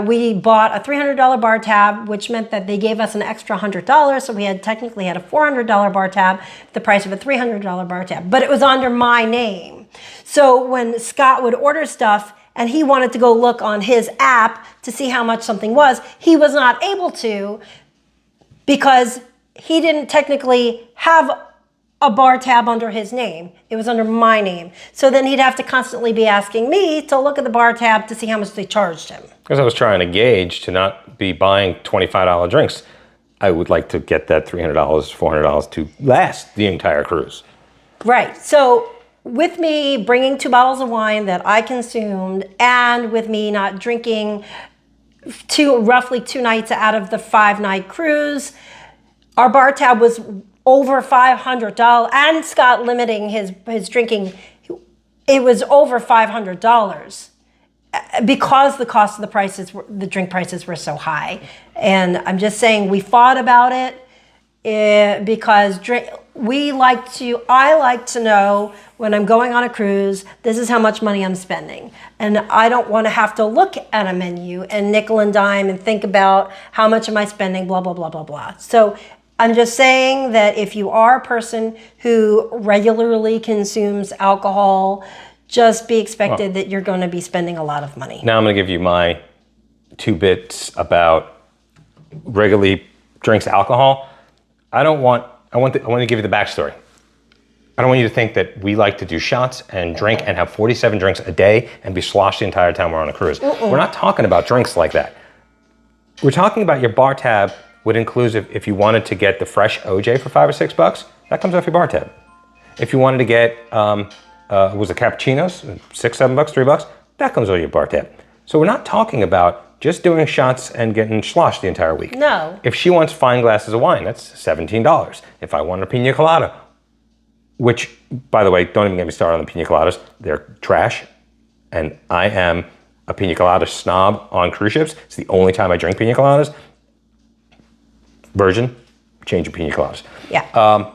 Speaker 1: we bought a $300 bar tab, which meant that they gave us an extra $100. So we technically had a $400 bar tab, the price of a $300 bar tab. But it was under my name. So when Scott would order stuff and he wanted to go look on his app to see how much something was, he was not able to because he didn't technically have a bar tab under his name. It was under my name. So then he'd have to constantly be asking me to look at the bar tab to see how much they charged him.
Speaker 2: Because I was trying to gauge to not be buying $25 drinks. I would like to get that $300, $400 to last the entire cruise.
Speaker 1: Right. So with me bringing 2 bottles of wine that I consumed and with me not drinking roughly 2 nights out of the 5-night cruise, our bar tab was over $500, and Scott limiting his drinking, it was over $500 because the cost of the drink prices were so high. And I'm just saying, we fought about it because I like to know when I'm going on a cruise, this is how much money I'm spending. And I don't want to have to look at a menu and nickel and dime and think about how much am I spending, blah, blah, blah, blah, blah. So I'm just saying that if you are a person who regularly consumes alcohol, just be expected that you're going to be spending a lot of money.
Speaker 2: Now I'm going to give you my 2 bits about regularly drinks alcohol. I want to give you the backstory. I don't want you to think that we like to do shots and drink and have 47 drinks a day and be sloshed the entire time we're on a cruise. We're not talking about drinks like that. We're talking about your bar tab would include if you wanted to get the fresh OJ for $5 or $6, that comes off your bar tab. If you wanted to get was the cappuccinos, $6, $7, $3, that comes off your bar tab. So we're not talking about just doing shots and getting sloshed the entire week.
Speaker 1: No.
Speaker 2: If she wants fine glasses of wine, that's $17. If I want a Piña Colada, which, by the way, don't even get me started on the Piña Coladas. They're trash, and I am a Piña Colada snob on cruise ships. It's the only time I drink Piña Coladas. Virgin, change your Piña Coladas.
Speaker 1: Yeah.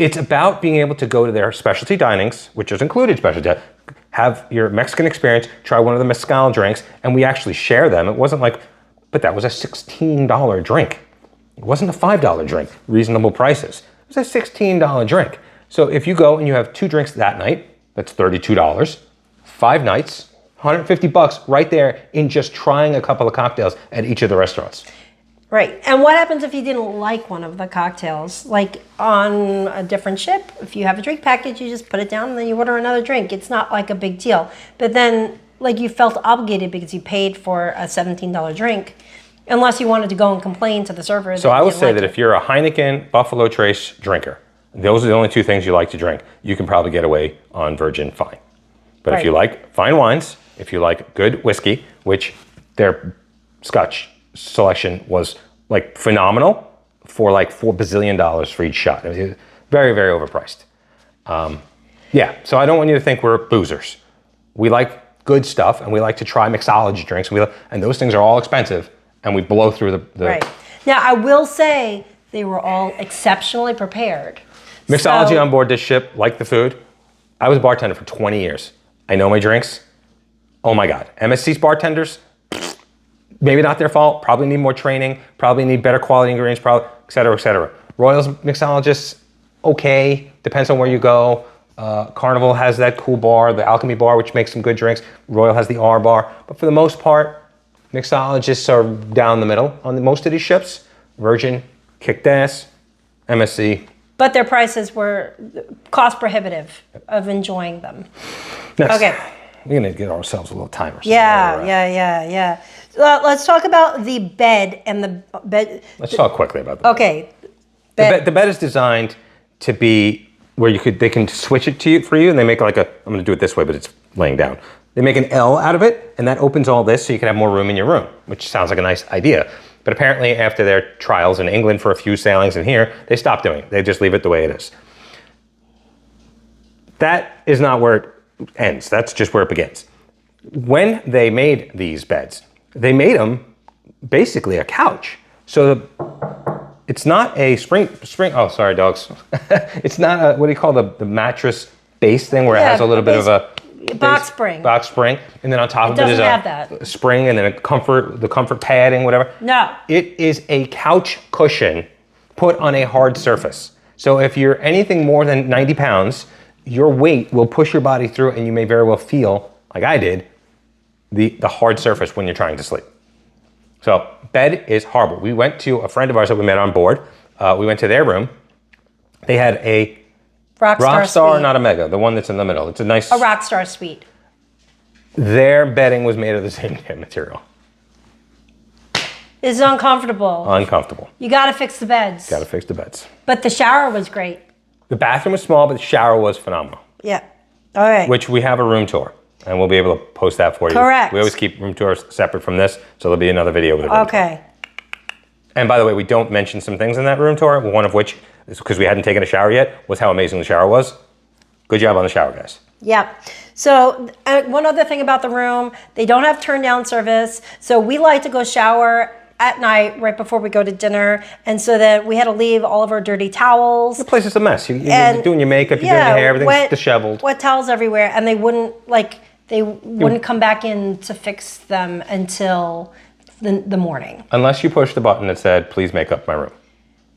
Speaker 2: It's about being able to go to their specialty dinings, which is included specialty, have your Mexican experience, try one of the mezcal drinks, and we actually share them. It wasn't like, but that was a $16 drink. It wasn't a $5 drink, reasonable prices. It was a $16 drink. So if you go and you have 2 drinks that night, that's $32. 5 nights, $150 right there in just trying a couple of cocktails at each of the restaurants.
Speaker 1: Right. And what happens if you didn't like one of the cocktails? Like on a different ship, if you have a drink package, you just put it down and then you order another drink. It's not like a big deal. But then, like, you felt obligated because you paid for a $17 drink, unless you wanted to go and complain to the server.
Speaker 2: So I would say that if you're a Heineken Buffalo Trace drinker, those are the only 2 things you like to drink, you can probably get away on Virgin fine. But if you like fine wines, if you like good whiskey, which their Scotch selection was like phenomenal for like $4 bazillion for each shot. It was very, very overpriced. Yeah, so I don't want you to think we're boozers. We like good stuff and we like to try mixology drinks, and those things are all expensive and we blow through the...
Speaker 1: Right. Now, I will say they were all exceptionally prepared.
Speaker 2: Mixology on board this ship, like the food. I was a bartender for 20 years. I know my drinks. Oh my God. MSC's bartenders, maybe not their fault, probably need more training, probably need better quality ingredients, probably, et cetera, et cetera. Royal's mixologists, okay, depends on where you go. Carnival has that cool bar, the Alchemy bar, which makes some good drinks. Royal has the R bar. But for the most part, mixologists are down the middle on most of these ships. Virgin kicked ass, MSC.
Speaker 1: But their prices were cost prohibitive of enjoying them.
Speaker 2: Next.
Speaker 1: Okay.
Speaker 2: We're gonna get ourselves a little timer.
Speaker 1: Yeah. Let's talk about the bed and the bed.
Speaker 2: Let's talk quickly about the bed.
Speaker 1: Okay.
Speaker 2: The bed is designed to be where they can switch it to you for you, and they make like I'm gonna do it this way, but it's laying down. They make an L out of it, and that opens all this so you can have more room in your room, which sounds like a nice idea. But apparently after their trials in England for a few sailings and here, they stopped doing it. They just leave it the way it is. That is not where it ends. That's just where it begins. When they made these beds, they made them basically a couch. So it's not a spring, oh, sorry, dogs. It's not a, what do you call the mattress base thing where it has a little bit of a
Speaker 1: box spring.
Speaker 2: Box spring, and then on top of it is
Speaker 1: a
Speaker 2: spring, and then the comfort padding, whatever.
Speaker 1: No.
Speaker 2: It is a couch cushion put on a hard surface. So if you're anything more than 90 pounds, your weight will push your body through, and you may very well feel, like I did, the hard surface when you're trying to sleep. So bed is horrible. We went to a friend of ours that we met on board. We went to their room. They had a Rockstar,
Speaker 1: suite.
Speaker 2: not a Mega, the one that's in the middle. It's a
Speaker 1: Rockstar suite.
Speaker 2: Their bedding was made of the same damn material.
Speaker 1: It's uncomfortable.
Speaker 2: Uncomfortable.
Speaker 1: You got to fix the beds.
Speaker 2: Got to fix the beds.
Speaker 1: But the shower was great.
Speaker 2: The bathroom was small, but the shower was phenomenal.
Speaker 1: Yeah. All right.
Speaker 2: Which we have a room tour, and we'll be able to post that for you.
Speaker 1: Correct.
Speaker 2: We always keep room tours separate from this, so there'll be another video with a room tour.
Speaker 1: Okay.
Speaker 2: And by the way, we don't mention some things in that room tour, one of which is because we hadn't taken a shower yet, was how amazing the shower was. Good job on the shower, guys.
Speaker 1: Yeah. So one other thing about the room, they don't have turn down service. So we like to go shower at night right before we go to dinner. And so that we had to leave all of our dirty towels.
Speaker 2: The place is a mess. You're doing your makeup, you're doing your hair, everything's disheveled.
Speaker 1: Wet towels everywhere. And they wouldn't come back in to fix them until the morning.
Speaker 2: Unless you push the button that said, please make up my room.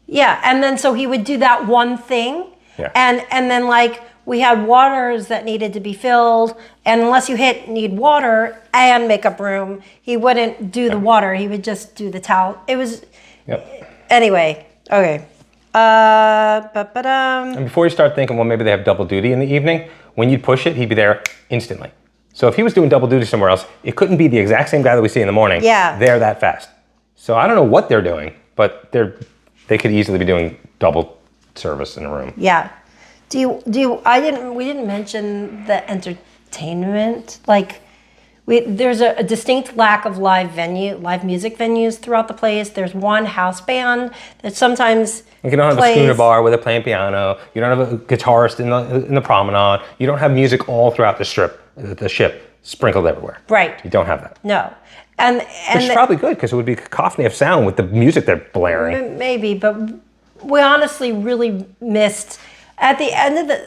Speaker 1: Yeah, and then so he would do that one thing,
Speaker 2: yeah.
Speaker 1: and then like we had waters that needed to be filled, and unless you need water and makeup room, he wouldn't do the water. He would just do the towel. It was, anyway, okay.
Speaker 2: And before you start thinking, well, maybe they have double duty in the evening, when you'd push it, he'd be there instantly. So if he was doing double duty somewhere else, it couldn't be the exact same guy that we see in the morning.
Speaker 1: Yeah.
Speaker 2: They're that fast. So I don't know what they're doing, but they could easily be doing double service in a room.
Speaker 1: Yeah. We didn't mention the entertainment. Like, there's a distinct lack of live music venues throughout the place. There's one house band that sometimes
Speaker 2: you don't have a schooner bar where they're playing piano. You don't have a guitarist in the promenade. You don't have music all throughout the ship, sprinkled everywhere.
Speaker 1: Right.
Speaker 2: You don't have that.
Speaker 1: No.
Speaker 2: Which is probably good, because it would be a cacophony of sound with the music they're blaring.
Speaker 1: Maybe, but we honestly really missed at the end of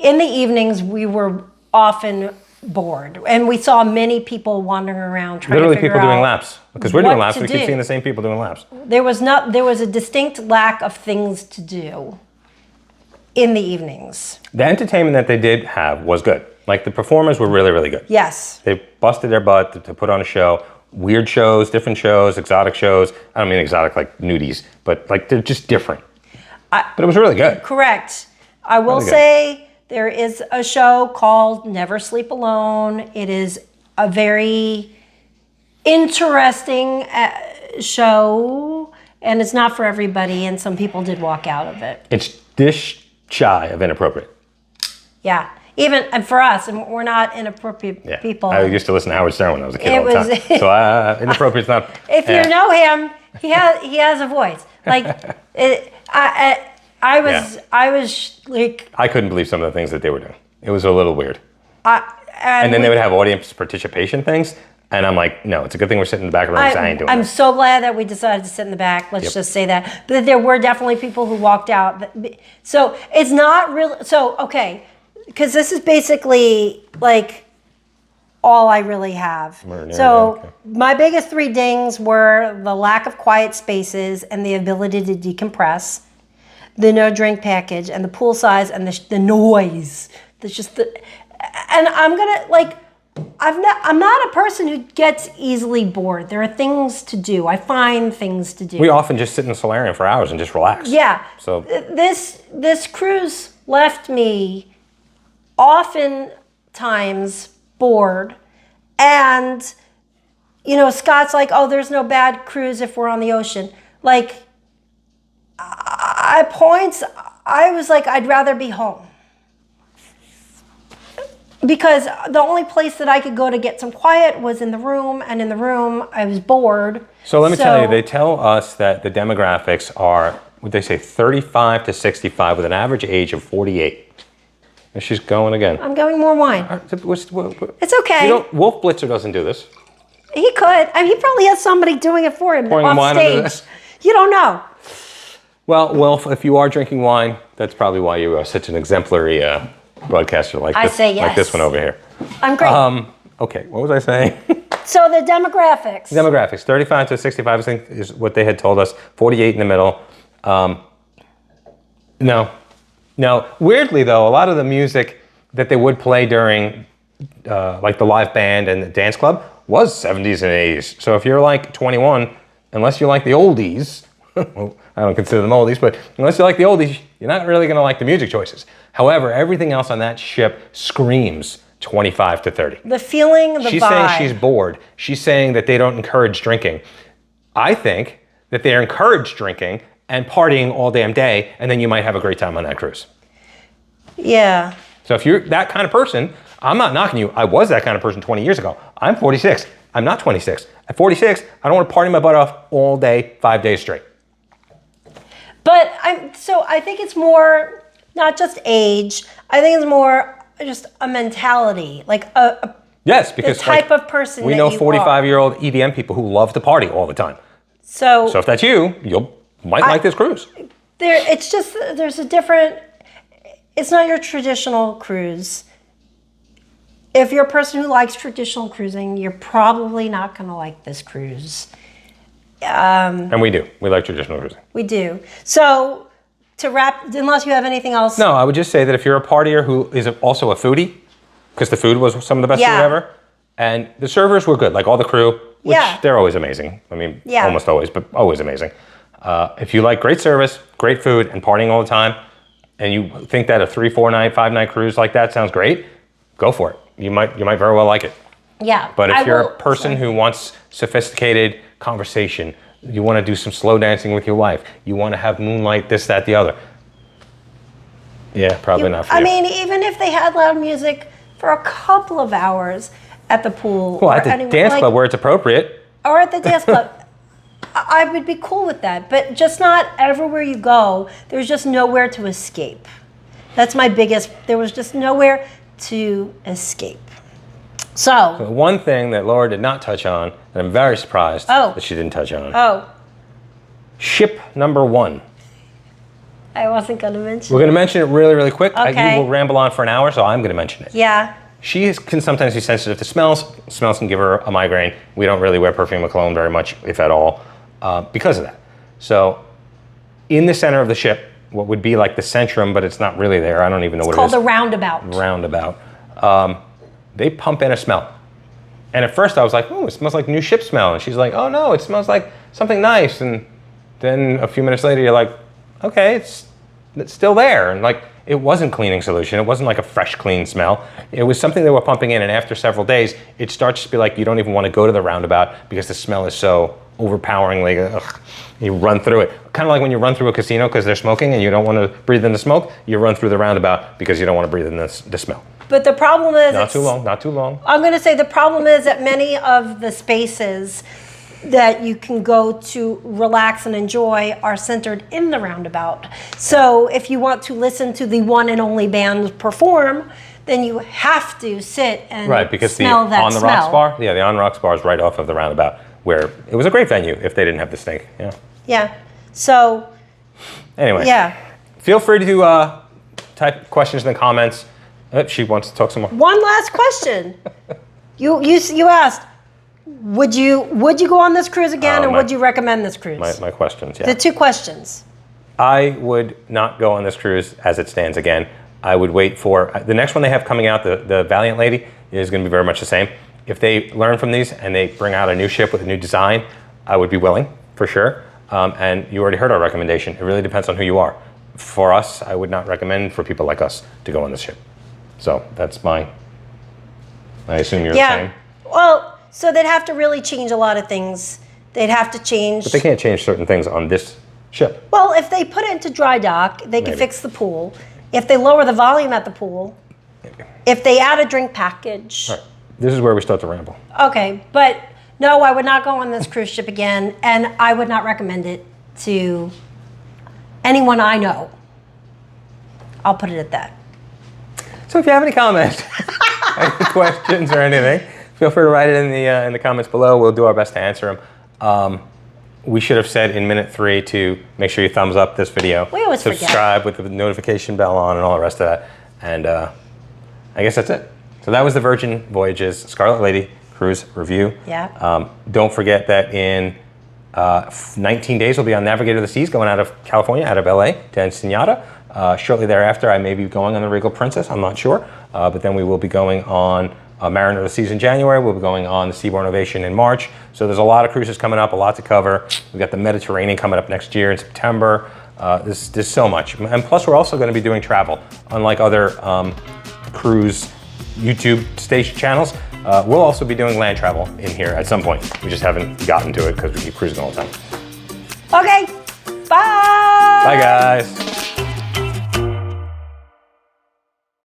Speaker 1: in the evenings, we were often bored, and we saw many people wandering around trying
Speaker 2: Literally
Speaker 1: to figure
Speaker 2: people doing
Speaker 1: out
Speaker 2: laps. Because we're doing
Speaker 1: what
Speaker 2: laps,
Speaker 1: to
Speaker 2: we keep
Speaker 1: do.
Speaker 2: seeing the same people doing laps.
Speaker 1: There was a distinct lack of things to do in the evenings.
Speaker 2: The entertainment that they did have was good. Like the performers were really, really good.
Speaker 1: Yes.
Speaker 2: They busted their butt to put on a show. Weird shows, different shows, exotic shows. I don't mean exotic like nudies, but like they're just different. But it was really good.
Speaker 1: Correct. I will
Speaker 2: Really good.
Speaker 1: say there is a show called Never Sleep Alone. It is a very interesting show, and it's not for everybody, and some people did walk out of it.
Speaker 2: It's this shy of inappropriate.
Speaker 1: Yeah. Even and for us, and we're not inappropriate
Speaker 2: Yeah.
Speaker 1: people.
Speaker 2: I used to listen to Howard Stern when I was a kid
Speaker 1: It
Speaker 2: all the
Speaker 1: was-
Speaker 2: time. So inappropriate's not.
Speaker 1: If you know him, he has a voice. Like I was like,
Speaker 2: I couldn't believe some of the things that they were doing. It was a little weird.
Speaker 1: and
Speaker 2: then they would have audience participation things. And I'm like, no, it's a good thing we're sitting in the back of the room. I ain't doing
Speaker 1: I'm
Speaker 2: that.
Speaker 1: so glad that we decided to sit in the back. Let's just say that. But there were definitely people who walked out. So it's not really. So, okay. Because this is basically like all I really have. So my biggest 3 dings were the lack of quiet spaces and the ability to decompress, the no drink package, and the pool size and the noise. There's just and I'm gonna like. I'm not a person who gets easily bored. There are things to do. I find things to do.
Speaker 2: We often just sit in the solarium for hours and just relax.
Speaker 1: Yeah.
Speaker 2: So
Speaker 1: This cruise left me oftentimes bored, and Scott's like, oh, there's no bad cruise if we're on the ocean. Like, at points I was like, I'd rather be home. Because the only place that I could go to get some quiet was in the room, and in the room I was bored.
Speaker 2: So let me tell you, they tell us that the demographics are, what they say, 35 to 65 with an average age of 48. And she's going again.
Speaker 1: I'm going more wine. It's okay.
Speaker 2: Wolf Blitzer doesn't do this.
Speaker 1: He could. I mean, he probably has somebody doing it for him
Speaker 2: Pouring
Speaker 1: off
Speaker 2: wine under
Speaker 1: stage.
Speaker 2: this?
Speaker 1: You don't know.
Speaker 2: Well, Wolf, if you are drinking wine, that's probably why you are such an exemplary broadcaster like
Speaker 1: I
Speaker 2: this,
Speaker 1: say yes.
Speaker 2: like this one over here.
Speaker 1: I'm great.
Speaker 2: Okay, what was I saying?
Speaker 1: So the demographics.
Speaker 2: Demographics, 35 to 65, I think, is what they had told us. 48 in the middle. No. Weirdly, though, a lot of the music that they would play during, like the live band and the dance club, was 70s and 80s. So if you're like 21, unless you like the oldies, well, I don't consider them oldies, but unless you like the oldies, you're not really going to like the music choices. However, everything else on that ship screams 25 to 30.
Speaker 1: The feeling, the
Speaker 2: She's
Speaker 1: vibe.
Speaker 2: saying she's bored. She's saying that they don't encourage drinking. I think that they encourage drinking and partying all damn day, and then you might have a great time on that cruise.
Speaker 1: Yeah.
Speaker 2: So if you're that kind of person, I'm not knocking you. I was that kind of person 20 years ago. I'm 46. I'm not 26. At 46, I don't want to party my butt off all day, 5 days straight.
Speaker 1: But I think it's more not just age. I think it's more just a mentality, like
Speaker 2: Yes, because
Speaker 1: the type of person
Speaker 2: we
Speaker 1: that
Speaker 2: know
Speaker 1: you
Speaker 2: 45-year-old EDM people who love to party all the time.
Speaker 1: So
Speaker 2: So if that's you, might like this cruise.
Speaker 1: there's a different. It's not your traditional cruise. If you're a person who likes traditional cruising, you're probably not going to like this cruise.
Speaker 2: And we do. We like traditional cruising.
Speaker 1: We do. So to wrap, unless you have anything else.
Speaker 2: No, I would just say that if you're a partier who is also a foodie, because the food was some of the best food ever, and the servers were good, like all the crew, which they're always amazing. I mean, almost always, but always amazing. If you like great service, great food, and partying all the time, and you think that a 3, 4 night, 5 night cruise like that sounds great, go for it. You might very well like it.
Speaker 1: Yeah.
Speaker 2: But if you're a person who wants sophisticated conversation, you want to do some slow dancing with your wife, you want to have moonlight, this, that, the other. Yeah, probably not for you.
Speaker 1: I mean, even if they had loud music for a couple of hours at the pool.
Speaker 2: Well, at the dance club where it's appropriate.
Speaker 1: Or at the dance club. I would be cool with that. But just not everywhere you go. There's just nowhere to escape. That's my biggest. There was just nowhere to escape. So
Speaker 2: The one thing that Laura did not touch on, and I'm very surprised that she didn't touch on.
Speaker 1: Oh.
Speaker 2: Ship number 1.
Speaker 1: I wasn't going to mention
Speaker 2: We're going to mention it really, really quick.
Speaker 1: Okay.
Speaker 2: You will ramble on for an hour, so I'm going to mention it.
Speaker 1: Yeah.
Speaker 2: Can sometimes be sensitive to smells. Smells can give her a migraine. We don't really wear perfume or cologne very much, if at all, because of that. So in the center of the ship, what would be like the centrum, but it's not really there. I don't even know what it is.
Speaker 1: It's called the roundabout.
Speaker 2: Roundabout. They pump in a smell. And at first I was like, oh, it smells like new ship smell. And she's like, oh no, it smells like something nice. And then a few minutes later, you're like, okay, it's still there. And like, it wasn't cleaning solution. It wasn't like a fresh, clean smell. It was something they were pumping in. And after several days, it starts to be like, you don't even want to go to the roundabout because the smell is so overpoweringly, ugh, you run through it. Kind of like when you run through a casino because they're smoking and you don't want to breathe in the smoke, you run through the roundabout because you don't want to breathe in the smell.
Speaker 1: But the problem is...
Speaker 2: Not too long.
Speaker 1: I'm going to say the problem is that many of the spaces that you can go to relax and enjoy are centered in the roundabout. So if you want to listen to the one and only band perform, then you have to sit and smell that
Speaker 2: On the Rocks bar, the On Rocks bar is right off of the roundabout, where it was a great venue if they didn't have the stink. Yeah.
Speaker 1: Yeah. So.
Speaker 2: Anyway.
Speaker 1: Yeah.
Speaker 2: Feel free to type questions in the comments. She wants to talk some more.
Speaker 1: One last question. You asked, would you go on this cruise again, or would you recommend this cruise?
Speaker 2: My questions. Yeah.
Speaker 1: The two questions.
Speaker 2: I would not go on this cruise as it stands again. I would wait for the next one they have coming out. The Valiant Lady is going to be very much the same. If they learn from these and they bring out a new ship with a new design, I would be willing, for sure. And you already heard our recommendation. It really depends on who you are. For us, I would not recommend for people like us to go on this ship. So that's I assume you're the same.
Speaker 1: Well, so they'd have to really change a lot of things. They'd have to change.
Speaker 2: But they can't change certain things on this ship.
Speaker 1: Well, if they put it into dry dock, they can fix the pool. If they lower the volume at the pool, if they add a drink package.
Speaker 2: All right. This is where we start to ramble.
Speaker 1: Okay, but no, I would not go on this cruise ship again, and I would not recommend it to anyone I know. I'll put it at that.
Speaker 2: So if you have any comments, any questions or anything, feel free to write it in the comments below. We'll do our best to answer them. We should have said in minute 3 to make sure you thumbs up this video.
Speaker 1: We always
Speaker 2: subscribe with the notification bell on and all the rest of that. And I guess that's it. So that was the Virgin Voyages Scarlet Lady cruise review.
Speaker 1: Yeah.
Speaker 2: Don't forget that in 19 days we'll be on Navigator of the Seas going out of California, out of LA to Ensenada. Shortly thereafter, I may be going on the Regal Princess, I'm not sure. But then we will be going on Mariner of the Seas in January. We'll be going on the Seabourn Ovation in March. So there's a lot of cruises coming up, a lot to cover. We've got the Mediterranean coming up next year in September. There's so much. And plus, we're also going to be doing travel. Unlike other cruise YouTube station channels, we'll also be doing land travel in here at some point. We just haven't gotten to it because we keep cruising all the time.
Speaker 1: Okay, bye.
Speaker 2: Bye, guys.